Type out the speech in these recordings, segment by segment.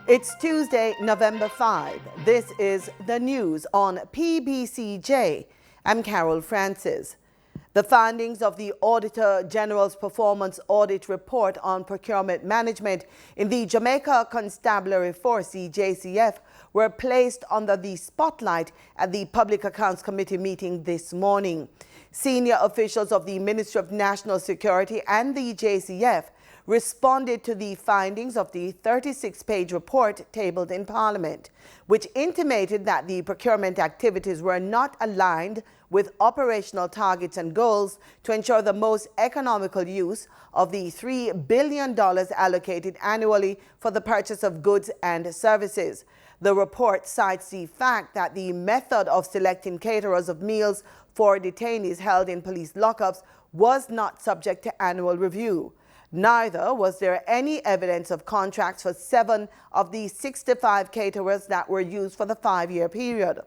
It's Tuesday, November 5. This is the news on PBCJ. I'm Carol Francis. The findings of the Auditor General's Performance Audit Report on Procurement Management in the Jamaica Constabulary Force, the JCF, were placed under the spotlight at the Public Accounts Committee meeting this morning. Senior officials of the Ministry of National Security and the JCF responded to the findings of the 36-page report tabled in Parliament, which intimated that the procurement activities were not aligned with operational targets and goals to ensure the most economical use of the $3 billion allocated annually for the purchase of goods and services. The report cites the fact that the method of selecting caterers of meals for detainees held in police lockups was not subject to annual review. Neither was there any evidence of contracts for 7 of the 65 caterers that were used for the 5-year period.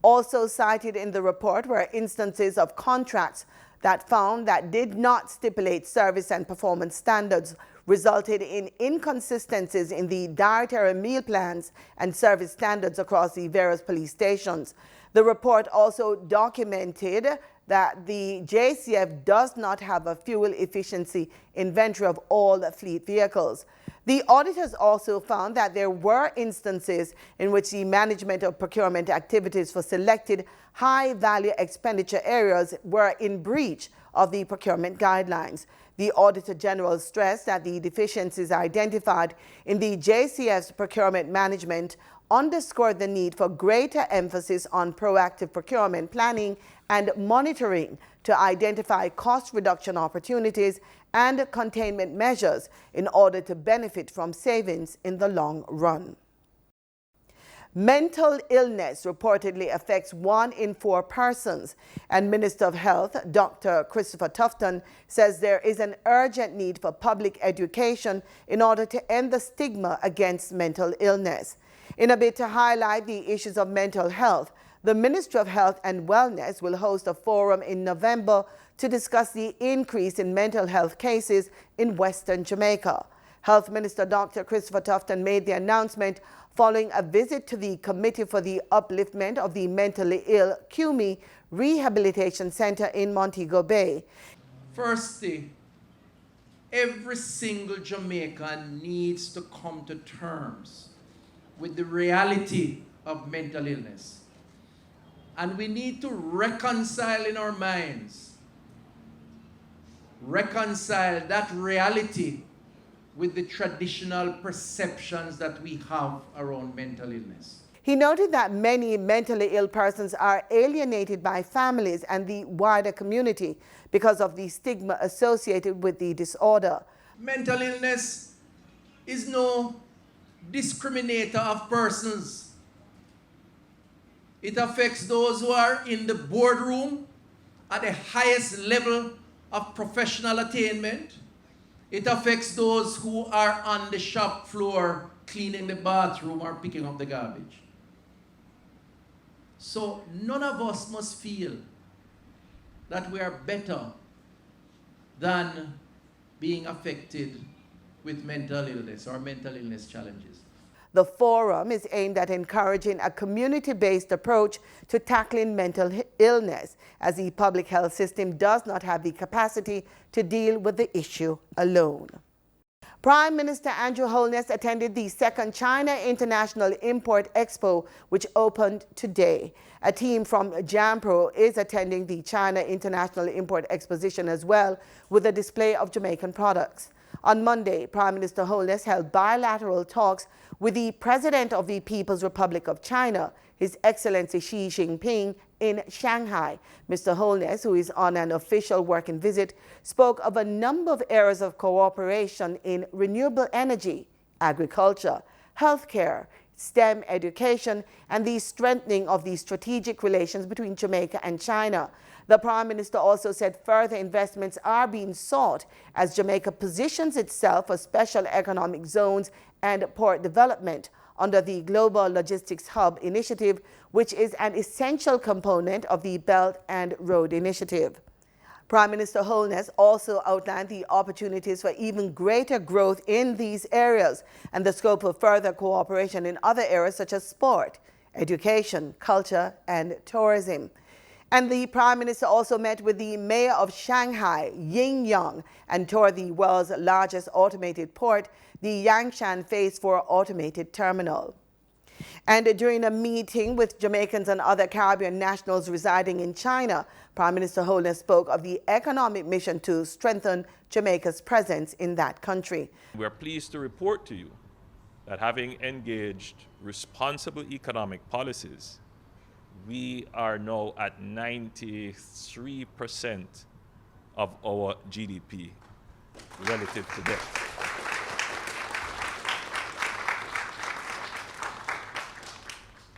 Also cited in the report were instances of contracts that found that did not stipulate service and performance standards, resulted in inconsistencies in the dietary meal plans and service standards across the various police stations. The report also documented that the JCF does not have a fuel efficiency inventory of all fleet vehicles. The auditors also found that there were instances in which the management of procurement activities for selected high-value expenditure areas were in breach of the procurement guidelines. The Auditor General stressed that the deficiencies identified in the JCF's procurement management underscored the need for greater emphasis on proactive procurement planning and monitoring to identify cost reduction opportunities and containment measures in order to benefit from savings in the long run. Mental illness reportedly affects 1 in 4 persons, and Minister of Health, Dr. Christopher Tufton, says there is an urgent need for public education in order to end the stigma against mental illness. In a bid to highlight the issues of mental health, the Ministry of Health and Wellness will host a forum in November to discuss the increase in mental health cases in Western Jamaica. Health Minister Dr. Christopher Tufton made the announcement following a visit to the Committee for the Upliftment of the Mentally Ill CUMI Rehabilitation Center in Montego Bay. Firstly, every single Jamaican needs to come to terms with the reality of mental illness. And we need to reconcile in our minds, reconcile that reality with the traditional perceptions that we have around mental illness. He noted that many mentally ill persons are alienated by families and the wider community because of the stigma associated with the disorder. Mental illness is no discriminator of persons. It affects those who are in the boardroom at the highest level of professional attainment. It affects those who are on the shop floor cleaning the bathroom or picking up the garbage. So none of us must feel that we are better than being affected with mental illness or mental illness challenges. The forum is aimed at encouraging a community-based approach to tackling mental illness, as the public health system does not have the capacity to deal with the issue alone. Prime Minister Andrew Holness attended the 2nd China International Import Expo, which opened today. A team from JAMPRO is attending the China International Import Exposition as well, with a display of Jamaican products. On Monday, Prime Minister Holness held bilateral talks with the President of the People's Republic of China, His Excellency Xi Jinping, in Shanghai. Mr. Holness, who is on an official working visit, spoke of a number of areas of cooperation in renewable energy, agriculture, healthcare, STEM education, and the strengthening of the strategic relations between Jamaica and China. The Prime Minister also said further investments are being sought as Jamaica positions itself for special economic zones and port development under the Global Logistics Hub Initiative, which is an essential component of the Belt and Road Initiative. Prime Minister HOLNESS also outlined the opportunities for even greater growth in these areas and the scope of further cooperation in other areas such as sport, education, culture, and tourism. And the Prime Minister also met with the mayor of Shanghai, Ying Yang, and toured the world's largest automated port, the Yangshan Phase 4 automated terminal. And during a meeting with Jamaicans and other Caribbean nationals residing in China, Prime Minister HOLNESS spoke of the economic mission to strengthen Jamaica's presence in that country. We are pleased to report to you that having engaged responsible economic policies, we are now at 93% of our GDP relative to debt.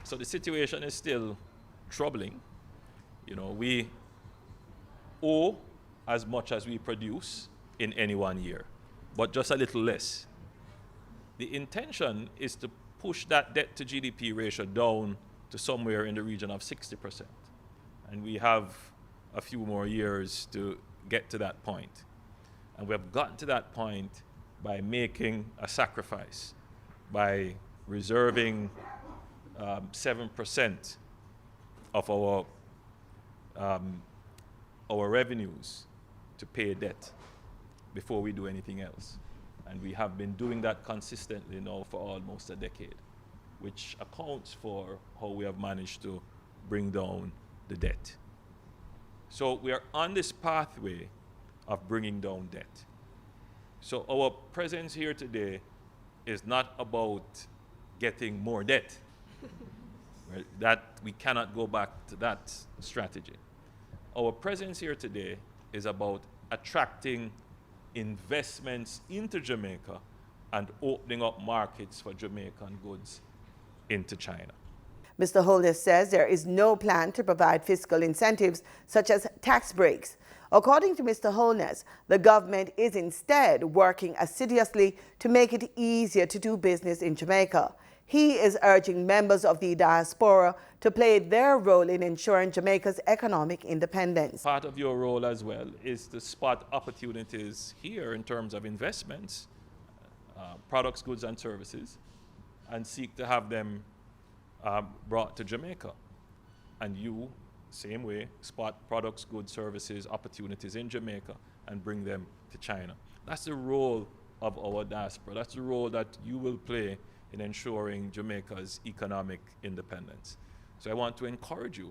So the situation is still troubling. You know, we owe as much as we produce in any one year, but just a little less. The intention is to push that debt to GDP ratio down to somewhere in the region of 60%. And we have a few more years to get to that point. And we have gotten to that point by making a sacrifice, by reserving 7% of our revenues to pay debt before we do anything else. And we have been doing that consistently now for almost a decade, which accounts for how we have managed to bring down the debt. So we are on this pathway of bringing down debt. So our presence here today is not about getting more debt. Right? That we cannot go back to that strategy. Our presence here today is about attracting investments into Jamaica and opening up markets for Jamaican goods into China. Mr. HOLNESS says there is no plan to provide fiscal incentives such as tax breaks. According to Mr. HOLNESS, the government is instead working assiduously to make it easier to do business in Jamaica. He is urging members of the diaspora to play their role in ensuring Jamaica's economic independence. Part of your role as well is to spot opportunities here in terms of investments, products, goods, and services, and seek to have them brought to Jamaica. And you, same way, spot products, goods, services, opportunities in Jamaica and bring them to China. That's the role of our diaspora. That's the role that you will play in ensuring Jamaica's economic independence. So I want to encourage you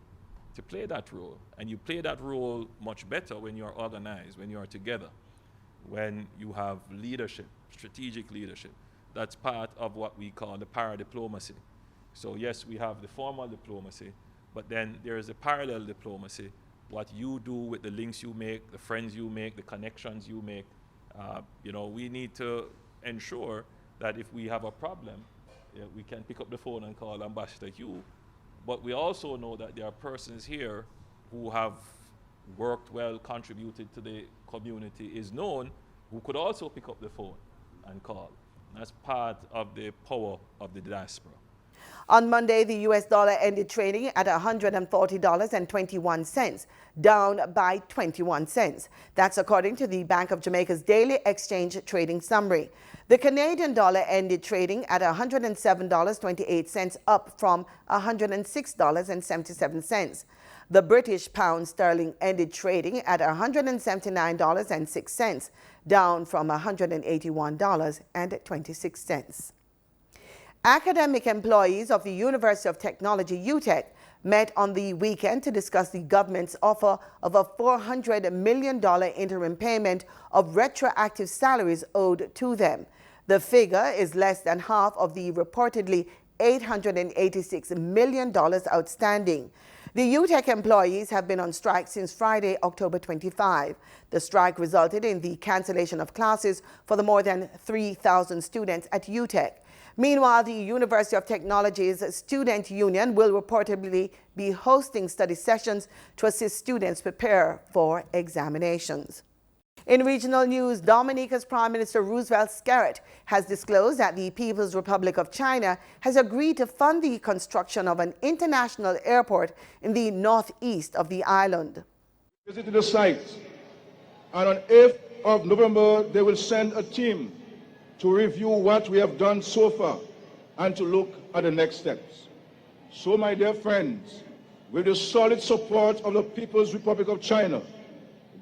to play that role. And you play that role much better when you are organized, when you are together, when you have leadership, strategic leadership. That's part of what we call the para-diplomacy. So yes, we have the formal diplomacy, but then there is a parallel diplomacy. What you do with the links you make, the friends you make, the connections you make. We need to ensure that if we have a problem, we can pick up the phone and call Ambassador Hugh. But we also know that there are persons here who have worked well, contributed to the community, is known, who could also pick up the phone and call. And that's part of the power of the diaspora. On Monday, the US dollar ended trading at $140.21, down by 21 cents. That's according to the Bank of Jamaica's daily exchange trading summary. The Canadian dollar ended trading at $107.28, up from $106.77. The British pound sterling ended trading at $179.06, down from $181.26. Academic employees of the University of Technology, UTech, met on the weekend to discuss the government's offer of a $400 million interim payment of retroactive salaries owed to them. The figure is less than half of the reportedly $886 million outstanding. The UTech employees have been on strike since Friday, October 25. The strike resulted in the cancellation of classes for the more than 3,000 students at UTech. Meanwhile, the University of Technology's student union will reportedly be hosting study sessions to assist students prepare for examinations. In regional news, Dominica's Prime Minister Roosevelt Skerrit has disclosed that the People's Republic of China has agreed to fund the construction of an international airport in the northeast of the island. Visited the site And on 8th of November, they will send a team to review what we have done so far and to look at the next steps. So, my dear friends, with the solid support of the People's Republic of China,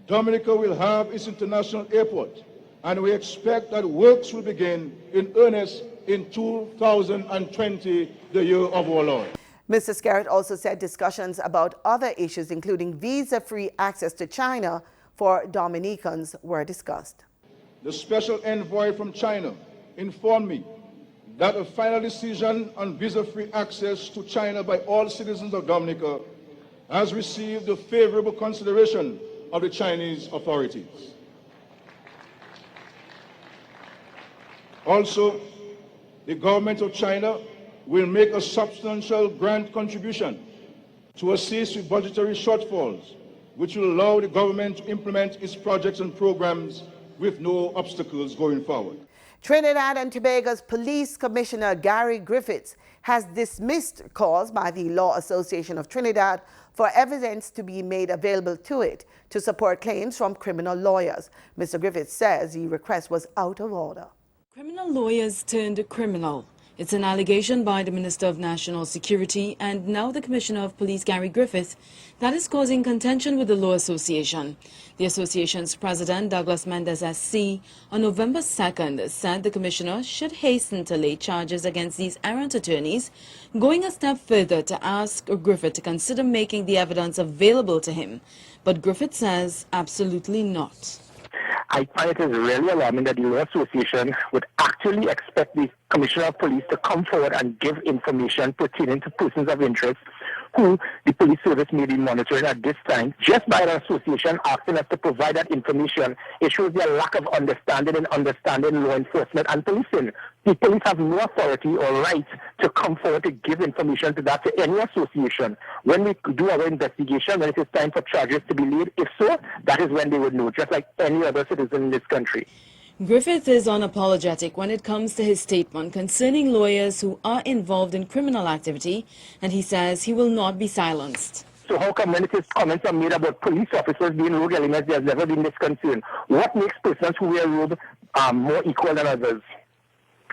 Dominica will have its international airport, and we expect that works will begin in earnest in 2020, the year of our Lord. Mr. Skerritt also said discussions about other issues, including visa-free access to China for Dominicans, were discussed. The special envoy from China informed me that a final decision on visa-free access to China by all citizens of Dominica has received the favorable consideration of the Chinese authorities. Also, the government of China will make a substantial grant contribution to assist with budgetary shortfalls, which will allow the government to implement its projects and programs with no obstacles going forward. Trinidad and Tobago's Police Commissioner Gary Griffiths has dismissed calls by the Law Association of Trinidad for evidence to be made available to it to support claims from criminal lawyers. Mr. Griffiths says the request was out of order. Criminal lawyers turned criminal. It's an allegation by the Minister of National Security and now the Commissioner of Police Gary Griffith that is causing contention with the Law Association. The association's president, Douglas Mendes SC, on November 2nd said the Commissioner should hasten to lay charges against these errant attorneys, going a step further to ask Griffith to consider making the evidence available to him. But Griffith says absolutely not. I find it is really alarming that the Law Association would actually expect the Commissioner of Police to come forward and give information pertaining to persons of interest who the police service may be monitoring at this time. Just by the association asking us to provide that information, it shows their lack of understanding in understanding law enforcement and policing. The police have no authority or right to come forward to give information to any association. When we do our investigation, when it is time for charges to be laid, if so, that is when they would know, just like any other citizen in this country. Griffith is unapologetic when it comes to his statement concerning lawyers who are involved in criminal activity, and he says he will not be silenced. So how come when it is comments are made about police officers being rogue elements, there's never been this concern? What makes persons who wear robe more equal than others?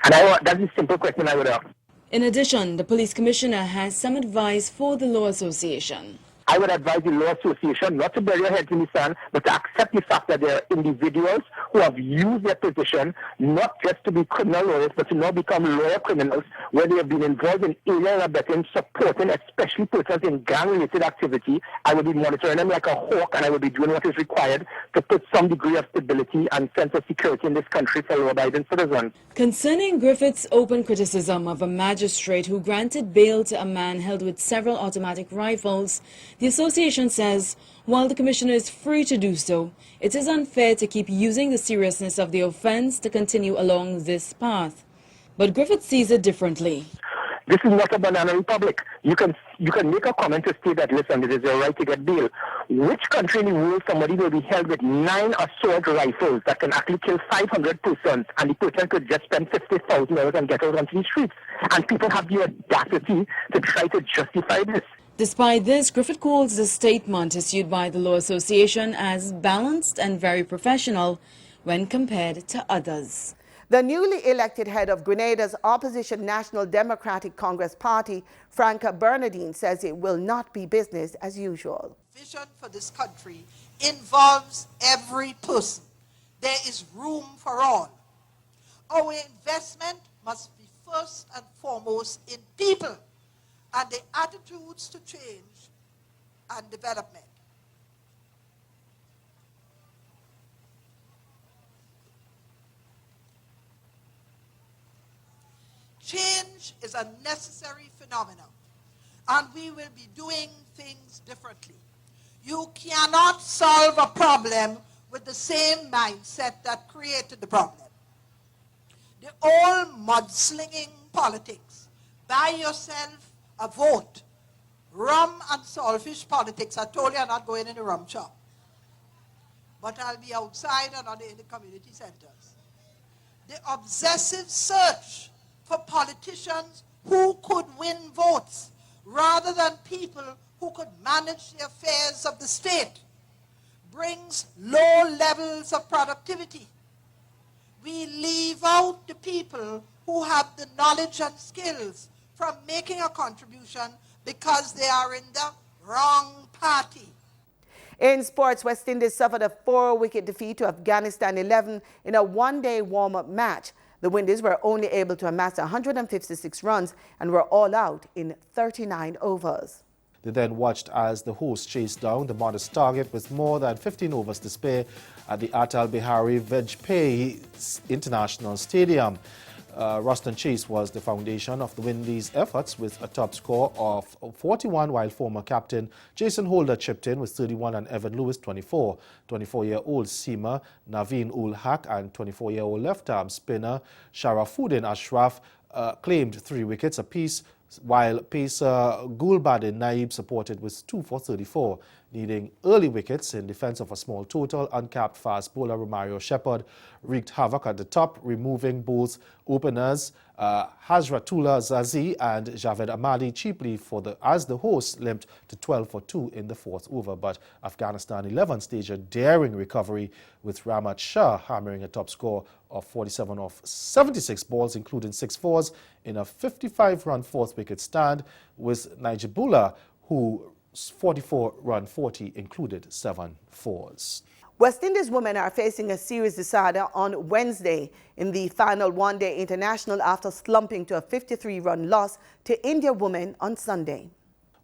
And that's the simple question I would ask. In addition, the police commissioner has some advice for the Law Association. I would advise the Law Association not to bury your heads in the sand, but to accept the fact that there are individuals who have used their position not just to be criminal lawyers, but to now become lawyer criminals, where they have been involved in aiding and abetting, supporting, especially persons in gang-related activity. I would be monitoring them like a hawk, and I would be doing what is required to put some degree of stability and sense of security in this country for law-abiding citizens. Concerning Griffith's open criticism of a magistrate who granted bail to a man held with several automatic rifles, the association says, while the commissioner is free to do so, it is unfair to keep using the seriousness of the offense to continue along this path. But Griffith sees it differently. This is not a banana republic. You can make a comment to state that, listen, it is your right to get bail. Which country in the world somebody will be held with 9 assault rifles that can actually kill 500 persons, and the person could just spend $50,000 and get out onto the streets? And people have the audacity to try to justify this. Despite this, Griffith calls the statement issued by the Law Association as balanced and very professional when compared to others. The newly elected head of Grenada's opposition National Democratic Congress Party, Franca Bernardine, says it will not be business as usual. Vision for this country involves every person. There is room for all. Our investment must be first and foremost in people and the attitudes to change and development. Change is a necessary phenomenon, and we will be doing things differently. You cannot solve a problem with the same mindset that created the problem. The old mudslinging politics, buy yourself a vote, rum and saltfish politics. I told you I'm not going in the rum shop, but I'll be outside and in the community centers. The obsessive search for politicians who could win votes rather than people who could manage the affairs of the state brings low levels of productivity. We leave out the people who have the knowledge and skills from making a contribution because they are in the wrong party. In sports, West Indies suffered a 4-wicket defeat to Afghanistan 11 in a one-day warm-up match. The Windies were only able to amass 156 runs and were all out in 39 overs. They then watched as the hosts chased down the modest target with more than 15 overs to spare at the Atal Bihari Vajpayee International Stadium. Ruston Chase was the foundation of the Windies' efforts with a top score of 41, while former captain Jason Holder chipped in with 31 and Evan Lewis 24. 24-year-old seamer Naveen ul Haq and 24-year-old left-arm spinner Sharafuddin Ashraf claimed 3 wickets apiece, while pacer Gulbadin Naib supported with 2 for 34. Needing early wickets in defense of a small total, uncapped fast bowler Romario Shepherd wreaked havoc at the top, removing both openers Hazratullah Zazi and Javed Ahmadi cheaply as the hosts limped to 12 for 2 in the 4th over. But Afghanistan 11 staged a daring recovery with Ramat Shah hammering a top score of 47 off 76 balls, including 6 fours, in a 55-run 4th wicket stand, with Najibullah, who 44-run 40 included 7 fours. West Indies women are facing a series decider on Wednesday in the final one-day international after slumping to a 53-run loss to India women on Sunday.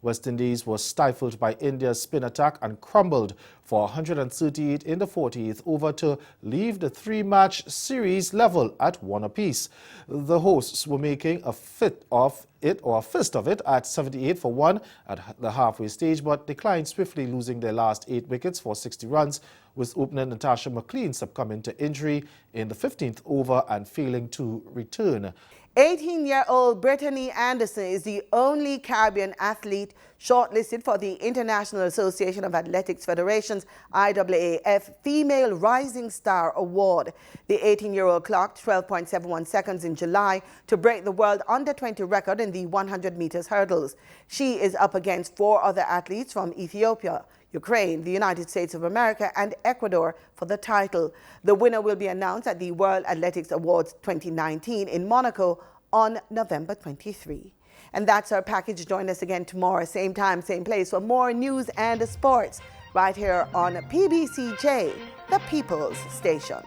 West Indies was stifled by India's spin attack and crumbled for 138 in the 40th over to leave the 3-match series level at 1 apiece. The hosts were making a fist of it at 78 for 1 at the halfway stage, but declined swiftly, losing their last 8 wickets for 60 runs, with opener Natasha McLean succumbing to injury in the 15th over and failing to return. 18-year-old Brittany Anderson is the only Caribbean athlete shortlisted for the International Association of Athletics Federation's IAAF Female Rising Star Award. The 18-year-old clocked 12.71 seconds in July to break the world under-20 record in the 100 meters hurdles. She is up against 4 other athletes from Ethiopia, Ukraine, the United States of America, and Ecuador for the title. The winner will be announced at the World Athletics Awards 2019 in Monaco on November 23. And that's our package. Join us again tomorrow, same time, same place, for more news and sports right here on PBCJ, the People's Station.